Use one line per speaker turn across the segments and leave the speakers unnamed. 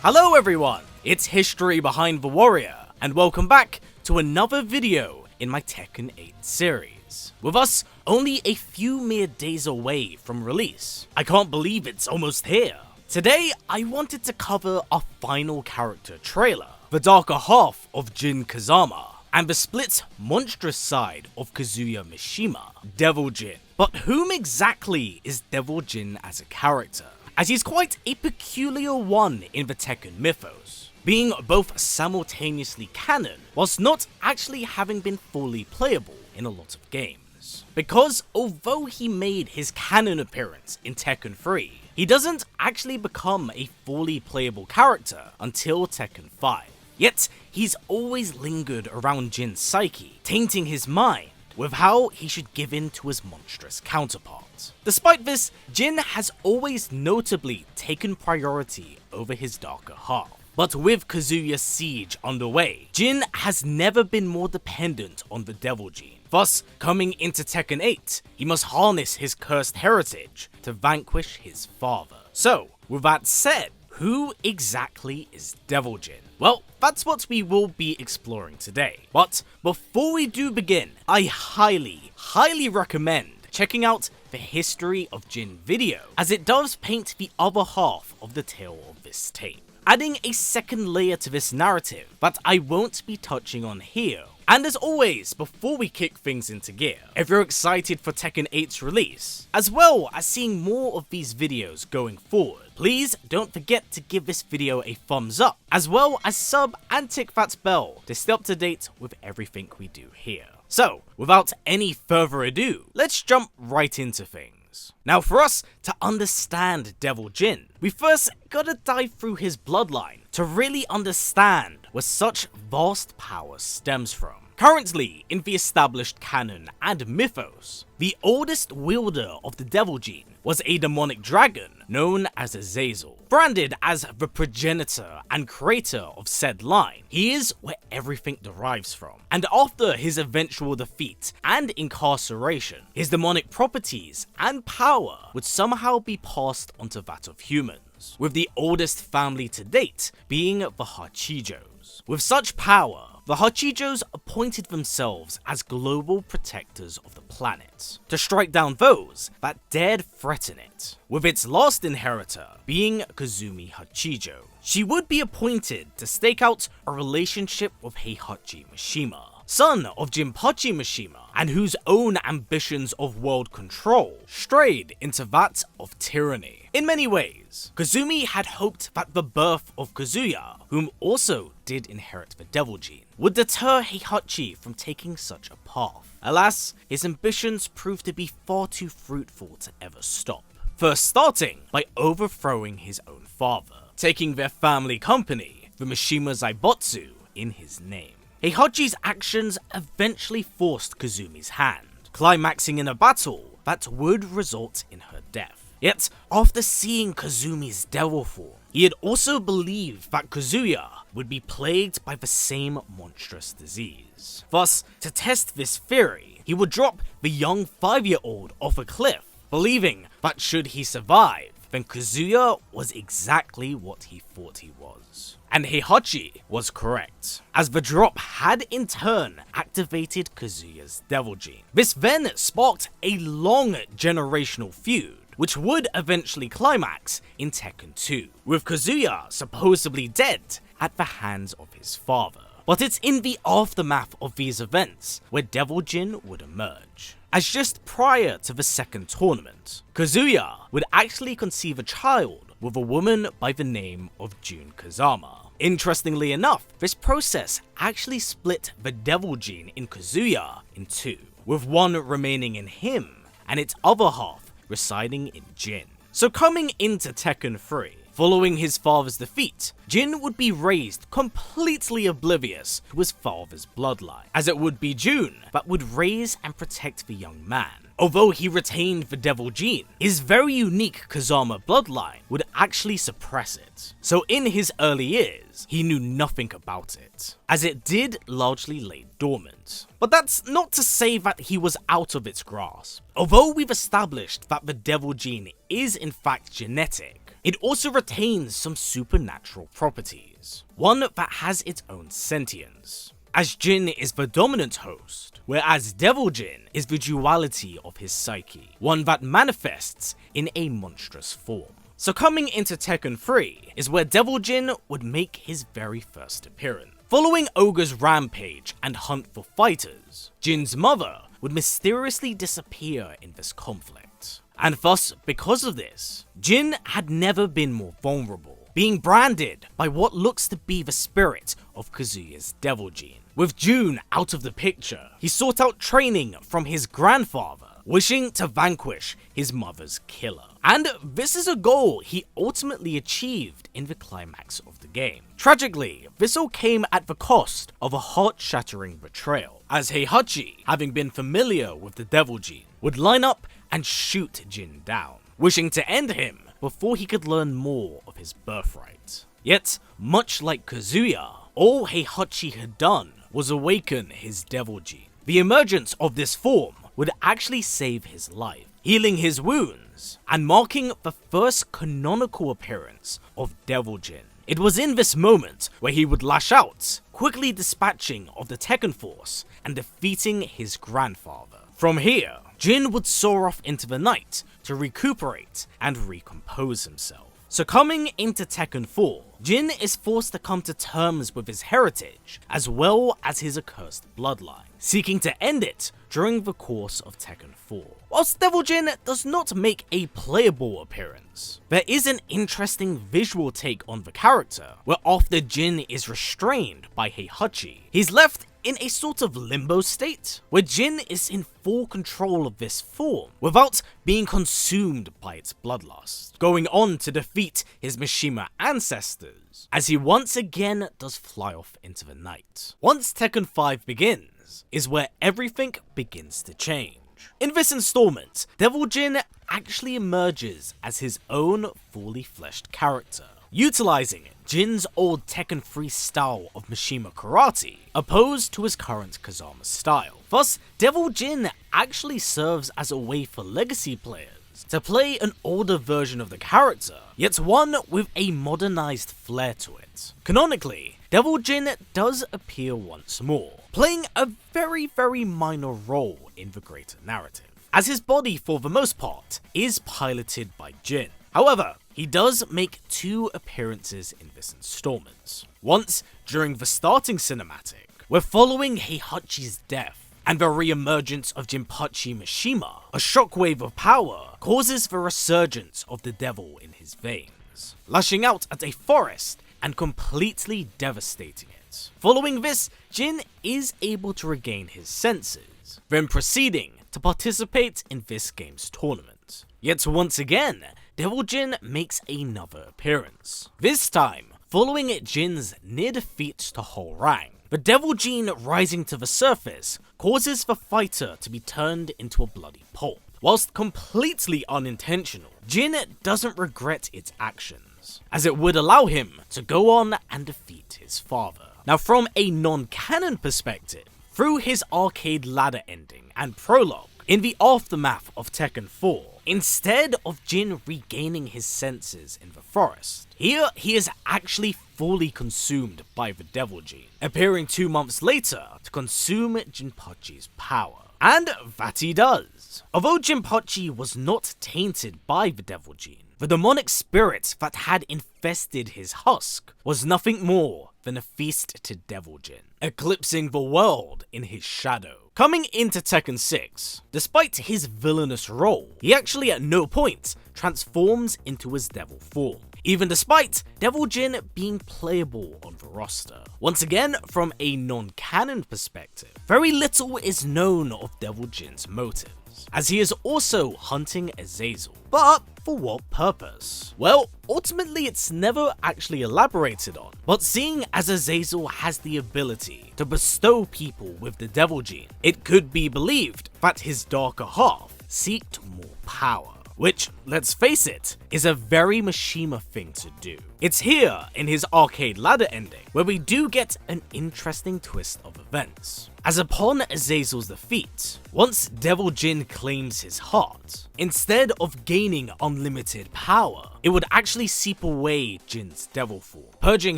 Hello everyone, it's History Behind the Warrior, and welcome back to another video in my Tekken 8 series. With us only a few mere days away from release. I can't believe it's almost here. Today, I wanted to cover our final character trailer, the darker half of Jin Kazama, and the split monstrous side of Kazuya Mishima, Devil Jin. But whom exactly is Devil Jin as a character? As he's quite a peculiar one in the Tekken mythos, being both simultaneously canon whilst not actually having been fully playable in a lot of games. Because although he made his canon appearance in Tekken 3, he doesn't actually become a fully playable character until Tekken 5. Yet, he's always lingered around Jin's psyche, tainting his mind with how he should give in to his monstrous counterpart. Despite this, Jin has always notably taken priority over his darker half. But with Kazuya's siege underway, Jin has never been more dependent on the Devil Jin. Thus, coming into Tekken 8, he must harness his cursed heritage to vanquish his father. So, with that said, who exactly is Devil Jin? Well, that's what we will be exploring today. But before we do begin, I highly recommend checking out the History of Jin video, as it does paint the other half of the tale of this tape, adding a second layer to this narrative that I won't be touching on here. And as always, before we kick things into gear, if you're excited for Tekken 8's release, as well as seeing more of these videos going forward, please don't forget to give this video a thumbs up, as well as sub and tick that bell to stay up to date with everything we do here. So, without any further ado, let's jump right into things. Now for us to understand Devil Jin, we first gotta dive through his bloodline to really understand where such vast power stems from. Currently, in the established canon and mythos, the oldest wielder of the Devil Jin was a demonic dragon known as Azazel. Branded as the progenitor and creator of said line, he is where everything derives from. And after his eventual defeat and incarceration, his demonic properties and power would somehow be passed onto that of humans, with the oldest family to date being the Hachijos. With such power, the Hachijos appointed themselves as global protectors of the planet, to strike down those that dared threaten it, with its last inheritor being Kazumi Hachijo. She would be appointed to stake out a relationship with Heihachi Mishima, son of Jinpachi Mishima, and whose own ambitions of world control strayed into that of tyranny. In many ways, Kazumi had hoped that the birth of Kazuya, whom also did inherit the Devil Jin, would deter Heihachi from taking such a path. Alas, his ambitions proved to be far too fruitful to ever stop. First starting by overthrowing his own father, taking their family company, the Mishima Zaibotsu, in his name. Heihachi's actions eventually forced Kazumi's hand, climaxing in a battle that would result in her death. Yet, after seeing Kazumi's devil form, he had also believed that Kazuya would be plagued by the same monstrous disease. Thus, to test this theory, he would drop the young 5-year-old off a cliff, believing that should he survive, then Kazuya was exactly what he thought he was. And Heihachi was correct, as the drop had in turn activated Kazuya's Devil Jin. This then sparked a long generational feud, which would eventually climax in Tekken 2, with Kazuya supposedly dead at the hands of his father. But it's in the aftermath of these events where Devil Jin would emerge. As just prior to the second tournament, Kazuya would actually conceive a child with a woman by the name of Jin Kazama. Interestingly enough, this process actually split the Devil Jin in Kazuya in two, with one remaining in him and its other half residing in Jin. So coming into Tekken 3, following his father's defeat, Jin would be raised completely oblivious to his father's bloodline, as it would be Jun that would raise and protect the young man. Although he retained the Devil Jin, his very unique Kazama bloodline would actually suppress it. So in his early years, he knew nothing about it, as it did largely lay dormant. But that's not to say that he was out of its grasp. Although we've established that the Devil Jin is in fact genetic, it also retains some supernatural properties, one that has its own sentience, as Jin is the dominant host, whereas Devil Jin is the duality of his psyche, one that manifests in a monstrous form. So coming into Tekken 3 is where Devil Jin would make his very first appearance. Following Ogre's rampage and hunt for fighters, Jin's mother would mysteriously disappear in this conflict. And thus, because of this, Jin had never been more vulnerable, being branded by what looks to be the spirit of Kazuya's Devil Jin. With June out of the picture, he sought out training from his grandfather, wishing to vanquish his mother's killer. And this is a goal he ultimately achieved in the climax of the game. Tragically, this all came at the cost of a heart-shattering betrayal, as Heihachi, having been familiar with the Devil Jin, would line up and shoot Jin down, wishing to end him before he could learn more of his birthright. Yet, much like Kazuya, all Heihachi had done was awaken his Devil Jin. The emergence of this form would actually save his life, healing his wounds, and marking the first canonical appearance of Devil Jin. It was in this moment where he would lash out, quickly dispatching of the Tekken Force and defeating his grandfather. From here, Jin would soar off into the night to recuperate and recompose himself. So coming into Tekken 4, Jin is forced to come to terms with his heritage, as well as his accursed bloodline, seeking to end it during the course of Tekken 4. Whilst Devil Jin does not make a playable appearance, there is an interesting visual take on the character, where after Jin is restrained by Heihachi, he's left in a sort of limbo state, where Jin is in full control of this form, without being consumed by its bloodlust, going on to defeat his Mishima ancestors, as he once again does fly off into the night. Once Tekken 5 begins, is where everything begins to change. In this installment, Devil Jin actually emerges as his own fully fleshed character, utilizing Jin's old Tekken 3 style of Mishima karate, opposed to his current Kazama style. Thus, Devil Jin actually serves as a way for legacy players to play an older version of the character, yet one with a modernized flair to it. Canonically, Devil Jin does appear once more, playing a very minor role in the greater narrative, as his body for the most part is piloted by Jin. However, he does make 2 appearances in this installment. Once during the starting cinematic, where following Heihachi's death and the re-emergence of Jinpachi Mishima, a shockwave of power causes the resurgence of the devil in his veins, lashing out at a forest and completely devastating it. Following this, Jin is able to regain his senses, then proceeding to participate in this game's tournament. Yet once again, Devil Jin makes another appearance, this time following Jin's near defeat to Hwoarang. The Devil Jin rising to the surface causes the fighter to be turned into a bloody pulp. Whilst completely unintentional, Jin doesn't regret its actions, as it would allow him to go on and defeat his father. Now from a non-canon perspective, through his arcade ladder ending and prologue, in the aftermath of Tekken 4, instead of Jin regaining his senses in the forest, here he is actually fully consumed by the Devil Jin, appearing 2 months later to consume Jinpachi's power. And that he does. Although Jinpachi was not tainted by the Devil Jin, the demonic spirit that had infested his husk was nothing more than a feast to Devil Jin, eclipsing the world in his shadow. Coming into Tekken 6, despite his villainous role, he actually at no point transforms into his devil form, even despite Devil Jin being playable on the roster. Once again, from a non-canon perspective, very little is known of Devil Jin's motives, as he is also hunting Azazel. But for what purpose? Well, ultimately it's never actually elaborated on, but seeing as Azazel has the ability to bestow people with the Devil Jin, it could be believed that his darker half seeked more power, which, let's face it, is a very Mishima thing to do. It's here, in his arcade ladder ending, where we do get an interesting twist of events. As upon Azazel's defeat, once Devil Jin claims his heart, instead of gaining unlimited power, it would actually seep away Jin's devil form, purging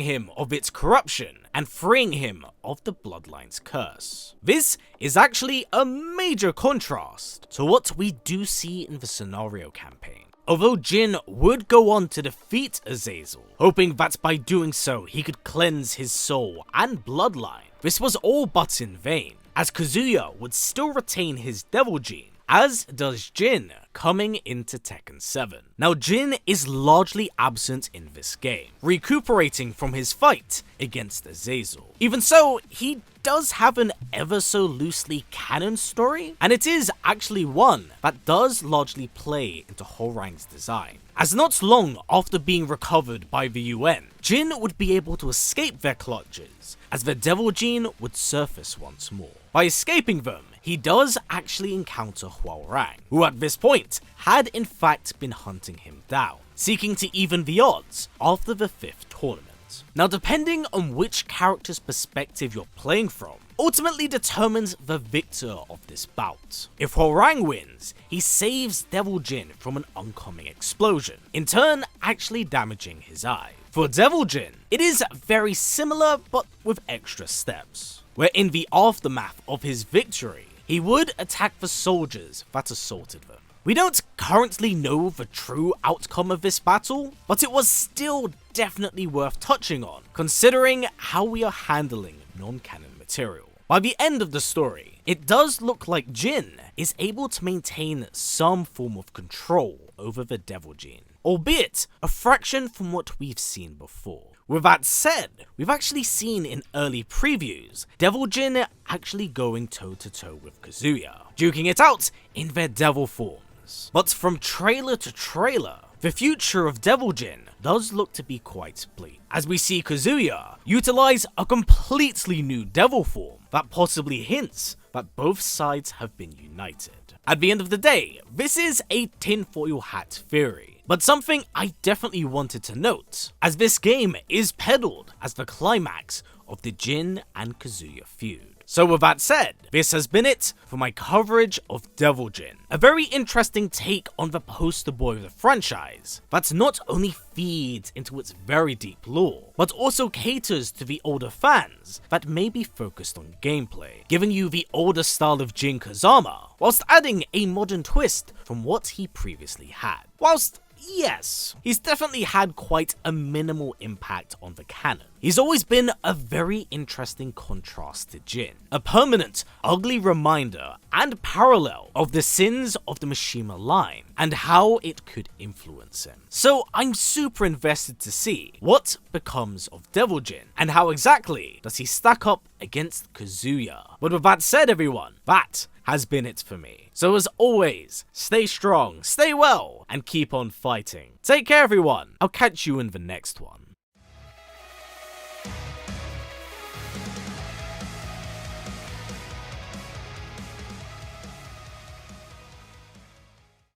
him of its corruption and freeing him of the bloodline's curse. This is actually a major contrast to what we do see in the scenario campaign. Although Jin would go on to defeat Azazel, hoping that by doing so he could cleanse his soul and bloodline, this was all but in vain, as Kazuya would still retain his Devil Jin, as does Jin coming into Tekken 7. Now Jin is largely absent in this game, recuperating from his fight against Azazel. Even so, he does have an ever so loosely canon story, and it is actually one that does largely play into Hwoarang's design. As not long after being recovered by the UN, Jin would be able to escape their clutches, as the Devil Jin would surface once more. By escaping them, he does actually encounter Hwoarang, who at this point had in fact been hunting him down, seeking to even the odds after the 5th tournament. Now, depending on which character's perspective you're playing from, ultimately determines the victor of this bout. If Hwoarang wins, he saves Devil Jin from an oncoming explosion, in turn actually damaging his eye. For Devil Jin, it is very similar but with extra steps, where in the aftermath of his victory, he would attack the soldiers that assaulted them. We don't currently know the true outcome of this battle, but it was still definitely worth touching on, considering how we are handling non-canon material. By the end of the story, it does look like Jin is able to maintain some form of control over the Devil Jin, albeit a fraction from what we've seen before. With that said, we've actually seen in early previews Devil Jin actually going toe-to-toe with Kazuya, duking it out in their devil forms. But from trailer to trailer, the future of Devil Jin does look to be quite bleak, as we see Kazuya utilize a completely new devil form that possibly hints that both sides have been united. At the end of the day, this is a tinfoil hat theory, but something I definitely wanted to note, as this game is peddled as the climax of the Jin and Kazuya feud. So with that said, this has been it for my coverage of Devil Jin, a very interesting take on the poster boy of the franchise that not only feeds into its very deep lore, but also caters to the older fans that may be focused on gameplay, giving you the older style of Jin Kazama, whilst adding a modern twist from what he previously had. Whilst yes, he's definitely had quite a minimal impact on the canon. He's always been a very interesting contrast to Jin, a permanent, ugly reminder and parallel of the sins of the Mishima line and how it could influence him. So I'm super invested to see what becomes of Devil Jin and how exactly does he stack up against Kazuya. But with that said, everyone, that has been it for me. So as always, stay strong, stay well, and keep on fighting. Take care, everyone. I'll catch you in the next one.